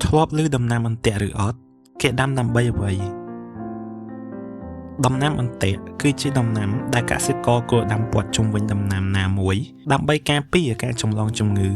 ធ្លាប់ឮដំណាំអន្ទាក់ឬអត់គេដាំដើម្បីអ្វីដំណាំអន្ទាក់គឺជាដំណាំដែលកសិករគួរដាំព័ទ្ធជុំវិញដំណាំណាមួយដើម្បីការពារការចម្លងជំងឺ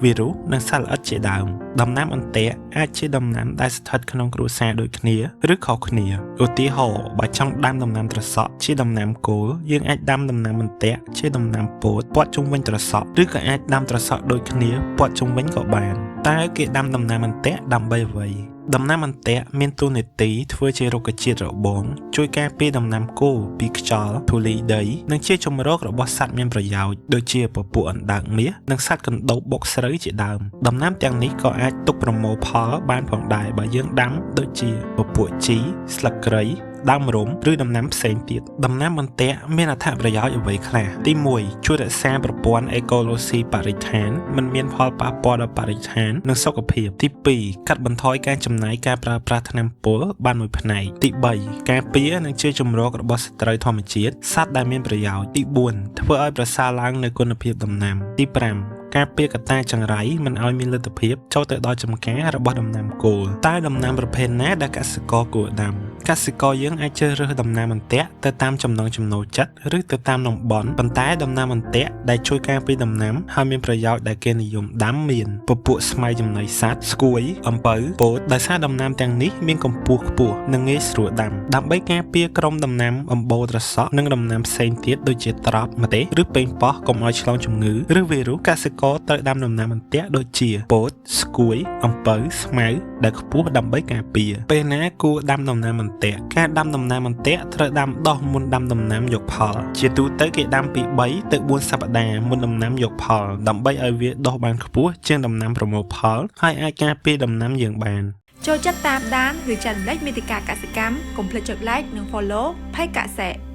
វីរុសនិងសត្វល្អិតជាដើមដំណាំអន្ទាក់អាចជាដំណាំដែលស្ថិតក្នុងគ្រួសារដូចគ្នាឬខុសគ្នាឧទាហរណ៍បើចង់ដាំដំណាំត្រសក់ជាដំណាំគោលយើងអាចដាំដំណាំអន្ទាក់ជាដំណាំពោតព័ទ្ធជុំវិញត្រសក់ឬក៏អាចដាំត្រសក់ដូចគ្នាព័ទ្ធជុំវិញក៏បានតើគេដាំដំណាំអន្ទាក់ដើម្បីអ្វីដំណាំអន្ទាក់មានតួនាទីធ្វើជារុក្ខជាតិរបងជួយការពារដំណាំគោពីខ្យល់ធូលីដីនិងជាជម្រករបស់សត្វមានប្រយោជន៍ដូចជាពពួកអណ្ដើកមាសនិងសត្វកណ្ដូបបុកស្រូវជាដើមដំណាំទាំងនេះក៏អាចទុកប្រមូលផលបានផងដែរបើយើងដាំដូចជាពពួកជីស្លឹកគ្រៃដើមរំឬដំណាំផ្សេងទៀតដំណាំអន្ទាក់មានអត្ថប្រយោជន៍អ្វីខ្លះទី1ជួយរក្សាប្រព័ន្ធអេកូឡូស៊ីបរិស្ថានមិនមានផលប៉ះពាល់ដល់បរិស្ថាននិងសុខភាពទី2កាត់បន្ថយការចំណាយការប្រើប្រាស់ថ្នាំពុលបានមួយផ្នែកទី3ការពារនិងជាជម្រករបស់សត្រូវធម្មជាតិសត្វដែលមានប្រយោជន៍ទី4ធ្វើឲ្យប្រសើរឡើងនូវគុណភាពដំណាំទី5ការពារកត្តាចង្រៃមិនឲ្យមានលទ្ធភាពចូលទៅដល់ចម្ការរបស់ដំណាំគោលតើដំណាំប្រភេទណាដែលកសិករគួរដាំកសិករយើងអាចជ្រើសរើសដំណាំអន្ទាក់ទៅតាមចំណង់ចំណូលចិត្តឬទៅតាមតំបន់ប៉ុន្តែដំណាំអន្ទាក់ដែលជួយការពារដំណាំហើយមានប្រយោជន៍ដែលគេនិយមដាំមានពពួកស្មៅចំណីសត្វស្គួយអំពៅពោតដោយសារដំណាំទាំងនេះមានកម្ពស់ខ្ពស់និងងាយស្រួលដាំដើម្បីការពារក្រុមដំណាំអំបូរត្រសក់និងដំណាំផ្សេងទៀតដូចជាត្រប់ម្ទេសឬប៉េងប៉ោះកុំឲ្យឆ្លងជំងឺឬវីរុសកសិករត្រូវដាំដំណាំអន្ទាក់ដូចជាពោតស្គួយអំពៅស្មៅដែលខ្ពស់ដើម្បីការពារពេលណាគួរដាំដំណាំអន្ទាក់ការដាំដំណាំអន្ទាក់ត្រូវដាំដុះមុនដាំដំណាំយកផលជាទូទៅគេដាំពី3ទៅ4សប្តាហ៍មុនដំណាំយកផលដើម្បីឲ្យវាដុះបានខ្ពស់ជាងដំណាំប្រមូលផលហើយអាចការពារដំណាំយើងបានចូលចិត្តតាមដានឬចែករំលែកមាតិកាកសិកម្មកុំភ្លេចចុច like និង follow ផេកកសិ